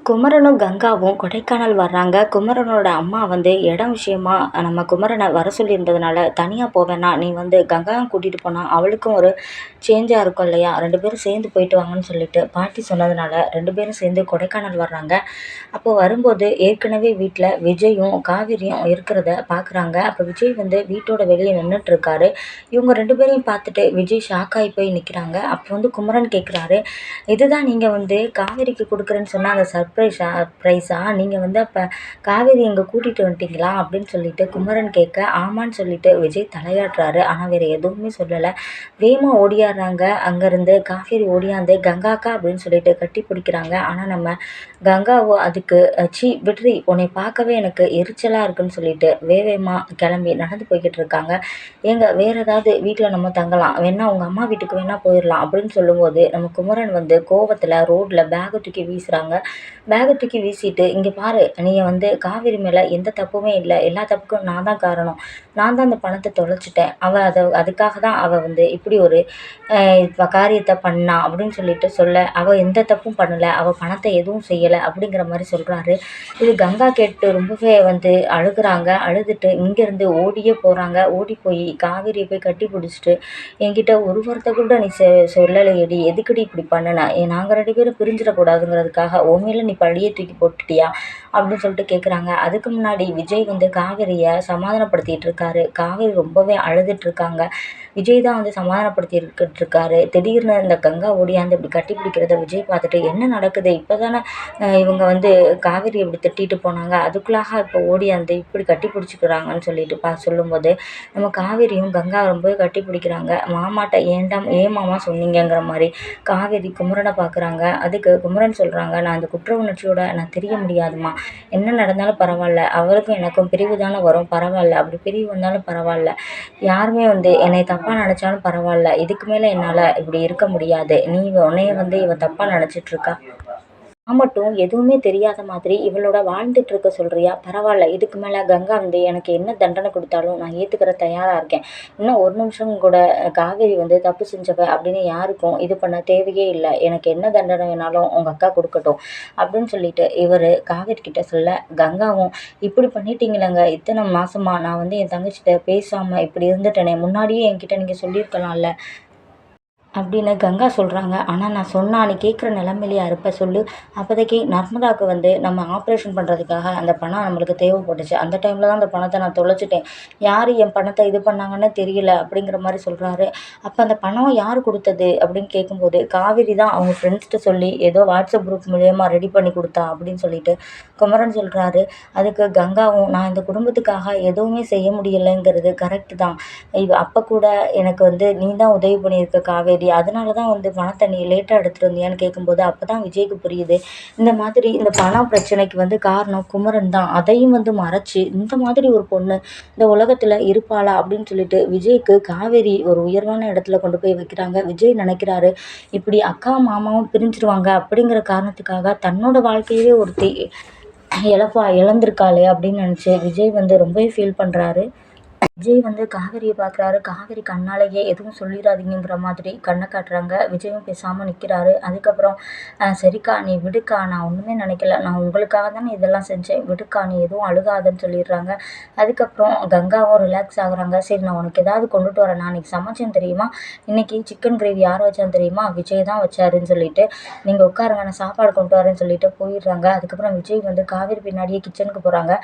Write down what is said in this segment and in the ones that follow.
குமரனும் கங்காவும் கொடைக்கானல் வர்றாங்க. குமரனோட அம்மா வந்து இடம் விஷயமா நம்ம குமரனை வர சொல்லியிருந்ததுனால, தனியாக போவேணா, நீ வந்து கங்காவும் கூட்டிகிட்டு போனால் அவளுக்கும் ஒரு சேஞ்சாக இருக்கும் இல்லையா, 2 பேரும் சேர்ந்து போயிட்டு வாங்கன்னு சொல்லிட்டு பாட்டி சொன்னதுனால 2 பேரும் சேர்ந்து கொடைக்கானல் வர்றாங்க. அப்போ வரும்போது ஏற்கனவே வீட்டில் விஜயும் காவிரியும் இருக்கிறத பார்க்குறாங்க. அப்போ விஜய் வந்து வீட்டோட வெளியே நின்றுட்டுருக்காரு. இவங்க 2 பேரையும் பார்த்துட்டு விஜய் ஷாக் ஆகி போய் நிற்கிறாங்க. அப்போ வந்து குமரன் கேட்குறாரு, இதுதான் நீங்கள் வந்து காவேரிக்கு கொடுக்குறேன்னு சொன்னால் அந்த ப்ரைஸா நீங்கள் வந்து அப்போ காவேரி இங்கே கூட்டிகிட்டு வந்துட்டீங்களா அப்படின்னு சொல்லிட்டு குமரன் கேட்க, ஆமான்னு சொல்லிட்டு விஜய் தலையாட்டுறாரு. ஆனால் வேறு எதுவுமே சொல்லலை. வேகமாக ஓடியாடுறாங்க. அங்கேருந்து காவேரி ஓடியாந்து கங்காக்கா அப்படின்னு சொல்லிட்டு கட்டி பிடிக்கிறாங்க. ஆனால் நம்ம கங்காவோ அதுக்கு சி விட்ரி, உன்னை பார்க்கவே எனக்கு எரிச்சலாக இருக்குன்னு சொல்லிட்டு வேகமாக கிளம்பி நடந்து போய்கிட்டு இருக்காங்க. ஏங்க வேறு ஏதாவது வீட்டில் நம்ம தங்கலாம், வேணா உங்கள் அம்மா வீட்டுக்கு வேணால் போயிடலாம் அப்படின்னு சொல்லும்போது நம்ம குமரன் வந்து கோவத்தில் ரோட்டில் பேகை தூக்கி வீசுகிறாங்க. பேகை தூக்கி வீசிட்டு, இங்கே பாரு, நீங்கள் வந்து காவேரி மேலே எந்த தப்புமே இல்லை, எல்லா தப்புக்கும் நான் தான் காரணம், நான் தான் அந்த பணத்தை தொலைச்சிட்டேன், அவள் அதுக்காக தான் அவள் வந்து இப்படி ஒரு காரியத்தை பண்ணா அப்படின்னு சொல்லிட்டு சொல்ல, அவள் எந்த தப்பும் பண்ணலை, அவள் பணத்தை எதுவும் செய்யலை அப்படிங்கிற மாதிரி சொல்கிறாரு. இது கங்கா கேட்டு ரொம்பவே வந்து அழுகுறாங்க. அழுதுட்டு இங்கேருந்து ஓடியே போகிறாங்க. ஓடி போய் காவேரியை போய் கட்டி பிடிச்சிட்டு, என்கிட்ட ஒரு வார்த்தை கூட நீ சொல்லலையேடி, எதுக்குடி இப்படி பண்ணுன, நாங்கள் 2 பேரும் பிரிஞ்சிடக்கூடாதுங்கிறதுக்காக உன் மேலே நீ பழியை தூக்கி போட்டுட்டியா அப்படின்னு சொல்லிட்டு கேட்குறாங்க. அதுக்கு முன்னாடி விஜய் வந்து காவேரியை சமாதானப்படுத்திட்டு இருக்காரு. காவேரி ரொம்பவே அழுதுட்டு இருக்காங்க. விஜய் தான் வந்து சமாதானப்படுத்திட்டு இருக்காரு. திடீர்னு இந்த கங்கா ஓடியாந்து இப்படி கட்டி பிடிக்கிறத விஜய் பார்த்துட்டு, என்ன நடக்குது, இப்போ தானே இவங்க வந்து காவேரி இப்படி திட்டிட்டு போனாங்க, அதுக்குள்ளாக இப்போ ஓடியாந்து இப்படி கட்டி பிடிச்சிக்கிறாங்கன்னு சொல்லிட்டு சொல்லும்போது நம்ம காவேரியும் கங்கா ரொம்பவே கட்டி பிடிக்கிறாங்க. மாமாட்ட ஏன் மாமா சொன்னீங்கங்கிற மாதிரி காவேரி குமரனை பார்க்குறாங்க. அதுக்கு குமரன் சொல்கிறாங்க, நான் அந்த குற்ற உணர்ச்சியோட நான் தெரிய முடியாதுமா, என்ன நடந்தாலும் பரவாயில்ல, அவருக்கும் எனக்கும் பிரிவு தானே வரும், பரவாயில்ல, அப்படி பிரிவு வந்தாலும் பரவாயில்ல, யாருமே வந்து என்னை தப்பாக நினச்சாலும் பரவாயில்ல, இதுக்கு மேலே என்னால் இப்படி இருக்க முடியாது, நீ உன்னைய வந்து இவன் தப்பாக நினச்சிட்ருக்கா, நான் மட்டும் எதுவுமே தெரியாத மாதிரி இவளோட வாழ்ந்துட்டு இருக்க சொல்கிறியா, பரவாயில்ல, இதுக்கு மேலே கங்கா வந்து எனக்கு என்ன தண்டனை கொடுத்தாலும் நான் ஏற்றுக்கிற தயாராக இருக்கேன், இன்னும் ஒரு நிமிஷம் கூட காவேரி வந்து தப்பு செஞ்சவ அப்படின்னு யாருக்கும் இது பண்ண தேவையே இல்லை, எனக்கு என்ன தண்டனை வேணாலும் உங்கள் அக்கா கொடுக்கட்டும் அப்படின்னு சொல்லிட்டு இவர் காவேரி கிட்ட சொல்ல, கங்காவும் இப்படி பண்ணிட்டீங்களேங்க, இத்தனை மாசமா நான் வந்து என் தங்கச்சிட்ட பேசாமல் இப்படி இருந்துட்டேனே, முன்னாடியே என்கிட்ட நீங்கள் சொல்லியிருக்கலாம்ல அப்படின்னு கங்கா சொல்கிறாங்க. ஆனால் நான் சொன்னா நீ கேட்குற நிலமையிலையா இருப்ப சொல்லு, அப்போதைக்கு நர்மதாவுக்கு வந்து நம்ம ஆப்ரேஷன் பண்ணுறதுக்காக அந்த பணம் நம்மளுக்கு தேவைப்பட்டுச்சு, அந்த டைமில் தான் அந்த பணத்தை நான் தொலைச்சிட்டேன், யார் என் பணத்தை இது பண்ணாங்கன்னு தெரியல அப்படிங்கிற மாதிரி சொல்கிறாரு. அப்போ அந்த பணம் யார் கொடுத்தது அப்படின்னு கேட்கும்போது, காவேரி தான் அவங்க ஃப்ரெண்ட்ஸ்கிட்ட சொல்லி ஏதோ வாட்ஸ்அப் குரூப் மூலியமாக ரெடி பண்ணி கொடுத்தா அப்படின்னு சொல்லிட்டு குமரன் சொல்கிறாரு. அதுக்கு கங்காவும், நான் இந்த குடும்பத்துக்காக எதுவுமே செய்ய முடியலைங்கிறது கரெக்டு தான், அப்போ கூட எனக்கு வந்து நீ தான் உதவி பண்ணியிருக்க காவேரி, அதனால தான் வந்து பணத்தை நீ லேட்டாக எடுத்துகிட்டு வந்தியான்னு கேட்கும்போது அப்போ தான் விஜய்க்கு புரியுது, இந்த மாதிரி இந்த பணம் பிரச்சனைக்கு வந்து காரணம் குமரன் தான், அதையும் வந்து மறைச்சி இந்த மாதிரி ஒரு பொண்ணு இந்த உலகத்தில் இருப்பாளா அப்படின்னு சொல்லிட்டு விஜய்க்கு காவேரி ஒரு உயர்வான இடத்துல கொண்டு போய் வைக்கிறாங்க. விஜய் நினைக்கிறாரு, இப்படி அக்கா மாமாவும் பிரிஞ்சிருவாங்க அப்படிங்கிற காரணத்துக்காக தன்னோட வாழ்க்கையவே ஒருத்தி இழந்திருக்காளே அப்படின்னு நினச்சி விஜய் வந்து ரொம்பவே ஃபீல் பண்ணுறாரு. விஜய் வந்து காவேரியை பார்க்குறாரு. காவேரி கண்ணாலேயே எதுவும் சொல்லிடாதீங்கிற மாதிரி கண்ணை காட்டுறாங்க. விஜயும் பேசாமல் நிற்கிறாரு. அதுக்கப்புறம் சரிக்கா நீ விடுக்கா, நான் ஒன்றுமே நினைக்கல, நான் உங்களுக்காக தானே இதெல்லாம் செஞ்சேன், விடுக்கா நீ எதுவும் அழுகாதன்னு சொல்லிடுறாங்க. அதுக்கப்புறம் கங்காவும் ரிலாக்ஸ் ஆகுறாங்க. சரி நான் உனக்கு ஏதாவது கொண்டுட்டு வரேன், நான் இன்றைக்கி சமைச்சேன் தெரியுமா, இன்றைக்கி சிக்கன் கிரேவி யார் வச்சான்னு தெரியுமா, விஜய் தான் வச்சாருன்னு சொல்லிட்டு, நீங்கள் உட்காருங்க நான் சாப்பாடு கொண்டு வரேன்னு சொல்லிட்டு போயிடுறாங்க. அதுக்கப்புறம் விஜய் வந்து காவேரி பின்னாடியே கிச்சனுக்கு போகிறாங்க.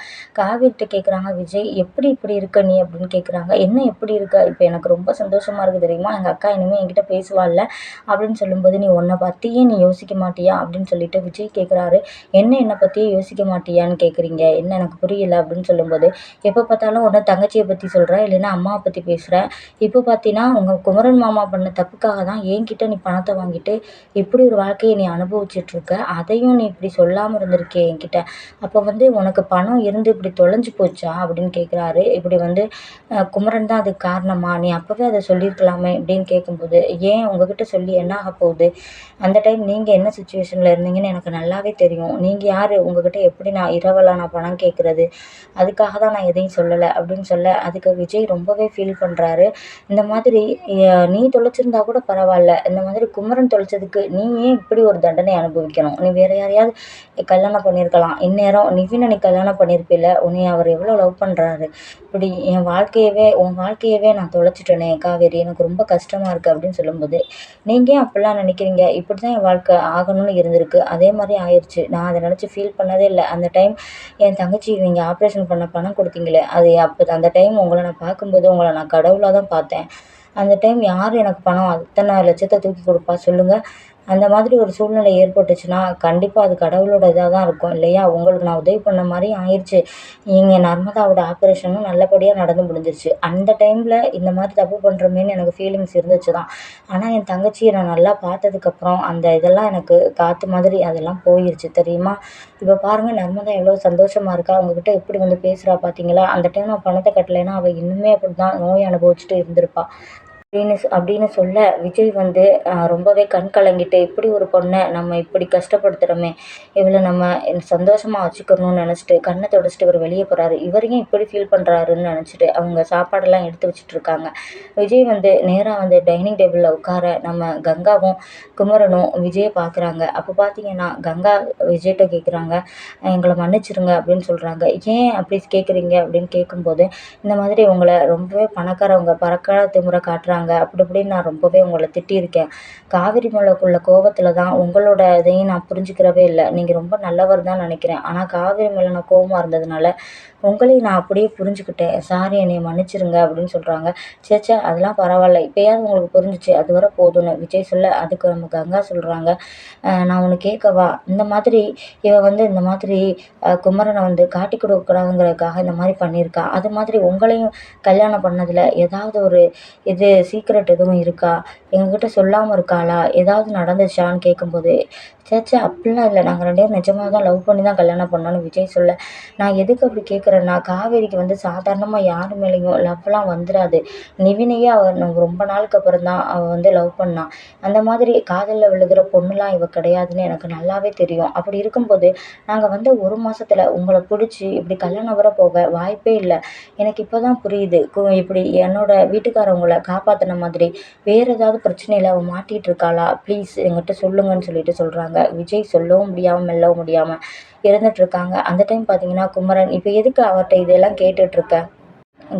காவேரிட்ட கேட்குறாங்க, விஜய் எப்படி இப்படி இருக்க நீ அப்படின்னு கேட்குறாங்க. என்ன எப்படி இருக்க, இப்போ எனக்கு ரொம்ப சந்தோஷமாக இருக்குது தெரியுமா, எங்கள் அக்கா இனிமேல் என்கிட்ட பேசுவாள்ல அப்படின்னு சொல்லும்போது, நீ உன்னை பற்றியே நீ யோசிக்க மாட்டியா அப்படின்னு சொல்லிட்டு விஜய் கேட்குறாரு. என்னை பற்றியே யோசிக்க மாட்டியான்னு கேட்குறீங்க, என்ன எனக்கு புரியல அப்படின்னு சொல்லும்போது, எப்போ பார்த்தாலும் உன்னை தங்கச்சியை பற்றி சொல்கிறேன், இல்லைன்னா அம்மாவை பற்றி பேசுகிறேன், இப்போ பார்த்தீங்கன்னா உங்கள் குமரன் மாமா பண்ண தப்புக்காக தான் என்கிட்ட நீ பணத்தை வாங்கிட்டு இப்படி ஒரு வாழ்க்கையை நீ அனுபவிச்சிட்ருக்க, அதையும் நீ இப்படி சொல்லாமல் இருந்திருக்கே என்கிட்ட, அப்போ வந்து உனக்கு பணம் இருந்து இப்படி தொலைஞ்சு போச்சா அப்படின்னு கேட்குறாரு. இப்படி வந்து குமரன் தான் அதுக்கு காரணமா? நீ அப்போவே அதை சொல்லியிருக்கலாமே அப்படின்னு கேட்கும்போது, ஏன் உங்ககிட்ட சொல்லி என்ன ஆகப்போகுது? அந்த டைம் நீங்கள் என்ன சுச்சுவேஷனில் இருந்தீங்கன்னு எனக்கு நல்லாவே தெரியும். நீங்கள் யார்? உங்ககிட்ட எப்படி நான் இரவலா நான் பணம் கேட்குறது? அதுக்காக தான் நான் எதையும் சொல்லலை அப்படின்னு சொல்ல, அதுக்கு விஜய் ரொம்பவே ஃபீல் பண்ணுறாரு. இந்த மாதிரி நீ தொலைச்சிருந்தா கூட பரவாயில்ல. இந்த மாதிரி குமரன் தொலைச்சதுக்கு நீ ஏன் இப்படி ஒரு தண்டனை அனுபவிக்கணும்? நீ வேற யாரையாவது கல்யாணம் பண்ணியிருக்கலாம். இந்நேரம் நிவினை நீ கல்யாணம் பண்ணியிருப்பில்ல. உன்னை அவர் எவ்வளோ லவ் பண்ணுறாரு. இப்படி உன் வாழ்க்கையவே நான் தொலைச்சிட்டேனே காவேரி, எனக்கு ரொம்ப கஷ்டமாக இருக்குது அப்படின்னு சொல்லும்போது, நீங்கள் ஏன் அப்படிலாம் நினைக்கிறீங்க? இப்படி தான் என் வாழ்க்கை ஆகணும்னு இருந்திருக்கு. அதே மாதிரி ஆயிடுச்சு. நான் அதை நினச்சி ஃபீல் பண்ணதே இல்லை. அந்த டைம் என் தங்கச்சி நீங்கள் ஆப்ரேஷன் பண்ண பணம் கொடுத்தீங்களே, அது அந்த டைம் உங்களை நான் பார்க்கும்போது உங்களை நான் கடவுளாக தான் பார்த்தேன். அந்த டைம் யார் எனக்கு பணம் அத்தனை லட்சத்தை தூக்கி கொடுப்பா சொல்லுங்கள்? அந்த மாதிரி ஒரு சூழ்நிலை ஏற்பட்டுச்சுன்னா, கண்டிப்பாக அது கடவுளோட இதாக தான் இருக்கும் இல்லையா? உங்களுக்கு நான் உதவி பண்ண மாரி ஆயிருச்சு. இங்க நர்மதாவோட ஆப்ரேஷனும் நல்லபடியா நடந்து முடிஞ்சிருச்சு. அந்த டைம்ல இந்த மாரி தப்பு பண்ணுறோமேன்னு எனக்கு ஃபீலிங்ஸ் இருந்துச்சு தான். ஆனா, என் தங்கச்சிய நான் நல்லா பார்த்ததுக்கப்புறம், அந்த இதெல்லாம் எனக்கு காத்து மாதிரி அதெல்லாம் போயிருச்சு தெரியுமா? இப்ப பாருங்க நர்மதா எவ்வளோ சந்தோஷமா இருக்கா. உங்ககிட்ட எப்படி வந்து பேசுறா பார்த்தீங்களா? அந்த டைம் நான் பணத்த கட்டலைன்னா, அவ இன்னுமே அப்படிதான் நோய் அனுபவிச்சுட்டு இருந்திருப்பா. அப்படின்னு சொல்ல விஜய் வந்து ரொம்பவே கண் கலங்கிட்டு, இப்படி ஒரு பொண்ணை நம்ம இப்படி கஷ்டப்படுத்துகிறோமே, இவளை நம்ம சந்தோஷமாக வச்சுக்கணும்னு நினச்சிட்டு கண்ணை தொடச்சிட்டு இவர் வெளியே போகிறாரு. இவரையும் இப்படி ஃபீல் பண்ணுறாருன்னு நினச்சிட்டு அவங்க சாப்பாடெல்லாம் எடுத்து வச்சுட்டு இருக்காங்க. விஜய் வந்து நேராக வந்து டைனிங் டேபிளில் உட்கார நம்ம கங்காவும் குமரனும் விஜயை பார்க்குறாங்க. அப்போ பார்த்தீங்கன்னா கங்கா விஜய்கிட்ட கேட்குறாங்க, எங்களை மன்னிச்சிருங்க அப்படின்னு சொல்கிறாங்க. ஏன் அப்படி கேட்குறீங்க அப்படின்னு கேட்கும்போது, இந்த மாதிரி உங்களை ரொம்பவே பணக்காரவங்க பறக்காத திமிரை காட்டுறாங்க அப்படி இப்படின்னு நான் ரொம்பவே உங்களை திட்டியிருக்கேன். காவேரி மேலக்குள்ள கோவத்தில் தான் உங்களோட இதையும் நான் புரிஞ்சுக்கிறவே இல்லை. நீங்கள் ரொம்ப நல்லவர் தான் நினைக்கிறேன். ஆனால் காவேரி மேலே நான் கோவமாக இருந்ததுனால உங்களையும் நான் அப்படியே புரிஞ்சுக்கிட்டேன். சாரி என்னைய மன்னிச்சிருங்க அப்படின்னு சொல்கிறாங்க. ச்சே அதெல்லாம் பரவாயில்ல. இப்போயாவது உங்களுக்கு புரிஞ்சிச்சு. அதுவரை போதும்னு விஜய் சொல்ல, அதுக்கு நம்ம கங்கா சொல்கிறாங்க, நான் ஒன்று கேட்கவா? இந்த மாதிரி இவ வந்து இந்த மாதிரி குமரனை வந்து காட்டி கொடுக்கக்கூடாதுங்கிறதுக்காக இந்த மாதிரி பண்ணியிருக்கா. அது மாதிரி உங்களையும் கல்யாணம் பண்ணதில் ஏதாவது ஒரு சீக்ரெட் எதுவும் இருக்கா? எங்ககிட்ட சொல்லாமல் இருக்காளா? ஏதாவது நடந்துச்சான்னு கேட்கும்போது, ச்சே அப்படிலாம் இல்லை. நாங்கள் 2 பேரும் நிஜமாக தான் லவ் பண்ணி தான் கல்யாணம் பண்ணோன்னு விஜய் சொல்ல, நான் எதுக்கு அப்படி கேட்குறேன்னா, காவேரிக்கு வந்து சாதாரணமாக யார் மேலேயும் லவ்லாம் வந்துடாது. நிவினையே நம்ம ரொம்ப நாளுக்கு அப்புறம் தான் அவள் வந்து லவ் பண்ணா. அந்த மாதிரி காதலில் விழுகிற பொண்ணுலாம் இவ கிடையாதுன்னு எனக்கு நல்லாவே தெரியும். அப்படி இருக்கும்போது நாங்கள் வந்து 1 மாசத்துல உங்களை பிடிச்சி இப்படி கல்யாணம் வர போக வாய்ப்பே இல்லை. எனக்கு இப்போ தான் புரியுது. இப்படி என்னோட வீட்டுக்காரவங்கள காப்பாற்றின மாதிரி வேறு ஏதாவது பிரச்சனையில் அவள் மாட்டிகிட்டு இருக்காளா? ப்ளீஸ் என்கிட்ட சொல்லுங்கன்னு சொல்லிட்டு சொல்கிறாங்க. விஜய் சொல்லவும் முடியாமல் மெல்லவும் முடியாமல் இருந்துகிட்ருக்காங்க. அந்த டைம் பார்த்தீங்கன்னா குமரன், இப்போ எதுக்கு அவர்கிட்ட இதெல்லாம் கேட்டுட்ருக்க?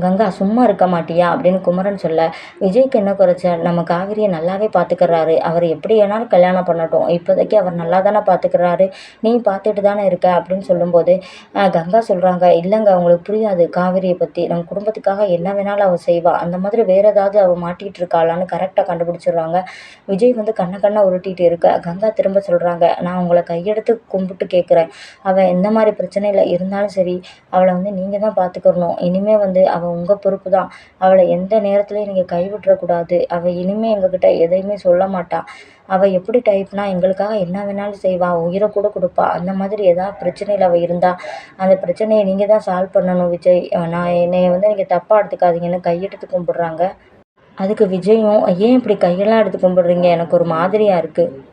கங்கா சும்மா இருக்க மாட்டியா அப்படின்னு குமரன் சொல்ல, விஜய்க்கு என்ன குறைச்ச? நம்ம காவிரியை நல்லாவே பார்த்துக்கறாரு. அவர் எப்படி வேணாலும் கல்யாணம் பண்ணட்டும். இப்போதைக்கு அவர் நல்லா தானே பார்த்துக்கறாரு. நீ பார்த்துட்டு தானே இருக்க அப்படின்னு சொல்லும்போது, கங்கா சொல்கிறாங்க, இல்லைங்க அவங்களுக்கு புரியாது காவிரியை பற்றி. நம்ம குடும்பத்துக்காக என்ன வேணாலும் அவள் செய்வா. அந்த மாதிரி வேறு ஏதாவது அவள் மாட்டிகிட்டு இருக்காளான்னு கரெக்டாக கண்டுபிடிச்சிடுறாங்க. விஜய் வந்து கண்ணை உருட்டிட்டு இருக்க, கங்கா திரும்ப சொல்கிறாங்க, நான் உங்களை கையெடுத்து கும்பிட்டு கேட்குறேன். அவள் எந்த மாதிரி பிரச்சனையில் இருந்தாலும் சரி, அவளை வந்து நீங்கள் தான் பார்த்துக்கறணும். இனிமேல் வந்து அவள் உங்கள் பொறுப்பு தான். அவளை எந்த நேரத்துலையும் நீங்கள் கைவிட்டுறக்கூடாது. அவள் இனிமேல் எங்ககிட்ட எதையுமே சொல்ல மாட்டா. அவள் எப்படி டைப்னா எங்களுக்காக என்ன வேணாலும் செய்வா. உயிரை கூட கொடுப்பா. அந்த மாதிரி ஏதாவது பிரச்சனையில் அவள் இருந்தால் அந்த பிரச்சனையை நீங்கள் தான் சால்வ் பண்ணணும் விஜய். என்னைய வந்து நீங்கள் தப்பாக எடுத்துக்காதீங்கன்னு கையெடுத்து கும்பிடுறாங்க. அதுக்கு விஜயும், ஏன் இப்படி கையெல்லாம் எடுத்து கும்பிடுறீங்க? எனக்கு ஒரு மாதிரியாக இருக்குது.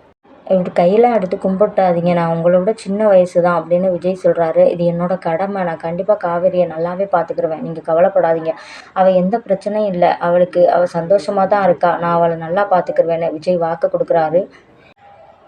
இப்படி கையெல்லாம் எடுத்து கும்பிட்டாதீங்க. நான் உங்கள விட சின்ன வயசு தான் அப்படின்னு விஜய் சொல்கிறாரு. இது என்னோட கடமை. நான் கண்டிப்பாக காவேரியை நல்லாவே பார்த்துக்கிருவேன். நீங்கள் கவலைப்படாதீங்க. அவள் எந்த பிரச்சனையும் இல்லை. அவள் சந்தோஷமாக தான் இருக்கா. நான் அவளை நல்லா பார்த்துக்கிருவேன்னு விஜய் வாக்கு கொடுக்குறாரு.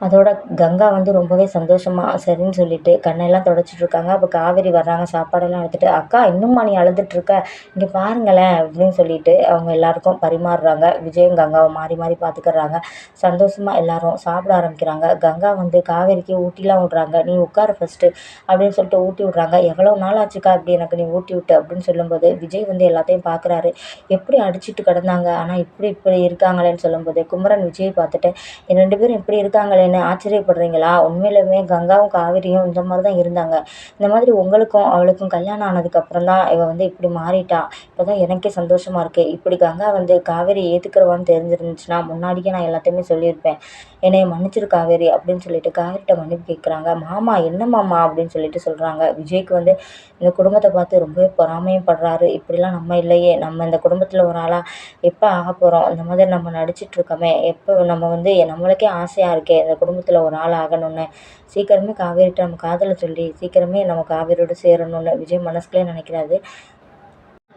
அதோட கங்கா வந்து ரொம்பவே சந்தோஷமா சரின்னு சொல்லிட்டு கண்ணெல்லாம் தொடச்சிட்டு இருக்காங்க. அப்போ காவேரி வர்றாங்க சாப்பாடெல்லாம் எடுத்துட்டு, "அக்கா இன்னும்மா நீ அழுதுட்ருக்க? இங்கே பாருங்களேன்" அப்படின்னு சொல்லிட்டு அவங்க எல்லாருக்கும் பரிமாறுறாங்க. விஜயும் கங்காவும் மாறி மாறி பார்த்துக்கறாங்க. சந்தோஷமா எல்லாரும் சாப்பிட ஆரம்பிக்கிறாங்க. கங்கா வந்து காவேரிக்கு ஊட்டிலாம் விடுறாங்க. "நீ உட்காரு ஃபர்ஸ்ட்டு" அப்படின்னு சொல்லிட்டு ஊட்டி விடுறாங்க. "எவ்வளோ நாள் ஆச்சுக்கா இப்படி எனக்கு நீ ஊட்டி விட்டு" அப்படின்னு சொல்லும்போது விஜய் வந்து எல்லாத்தையும் பார்க்குறாரு. எப்படி அடிச்சிட்டு கிடந்தாங்க, ஆனால் இப்படி இப்படி இருக்காங்களேன்னு சொல்லும்போது குமரன் விஜயை பார்த்துட்டு, 2 பேரும் இப்படி இருக்காங்களேன்னு ஆச்சரியப்படுறீங்களா? உண்மையிலுமே கங்காவும் காவேரியும் இந்த மாதிரி தான் இருந்தாங்க. இந்த மாதிரி உங்களுக்கும் அவளுக்கும் கல்யாணம் ஆனதுக்கப்புறம் தான் இவ வந்து இப்படி மாறிட்டா. இப்போ தான் எனக்கே சந்தோஷமா இருக்கு. இப்படி கங்கா வந்து காவேரி ஏத்துக்கிறவான்னு தெரிஞ்சிருந்துச்சுன்னா முன்னாடியே நான் எல்லாத்தையுமே சொல்லியிருப்பேன். என்னைய மன்னிச்சிரு காவேரி அப்படின்னு சொல்லிட்டு காவேரிட்ட மன்னிப்பு கேட்குறாங்க. மாமா என்ன மாமா அப்படின்னு சொல்லிட்டு சொல்கிறாங்க. விஜய்க்கு வந்து இந்த குடும்பத்தை பார்த்து ரொம்பவே பொறாமையும் படுறாரு. இப்படிலாம் நம்ம இல்லையே, நம்ம இந்த குடும்பத்தில் ஒரு ஆளாக எப்போ ஆக போகிறோம், இந்த மாதிரி நம்ம நடிச்சிட்ருக்கோமே, எப்போ நம்ம வந்து நம்மளுக்கே ஆசையாக இருக்கே இந்த குடும்பத்தில் ஒரு ஆள் ஆகணும்னு, சீக்கிரமே காவேரிட்ட நம்ம காதலை சொல்லி சீக்கிரமே நம்ம காவேரியோட சேரணும்னு விஜய் மனசுக்குள்ளே நினைக்கிறாரு.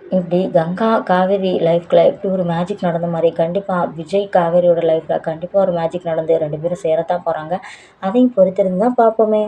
இப்படி கங்கா காவேரி லைஃப்ல இப்படி ஒரு மேஜிக் நடந்த மாதிரி கண்டிப்பாக விஜய் காவேரியோட லைஃப்பில் கண்டிப்பாக ஒரு மேஜிக் நடந்து 2 பேரும் சேரத்தான் போகிறாங்க. அதையும் பொறுத்திருந்து தான் பார்ப்போமே.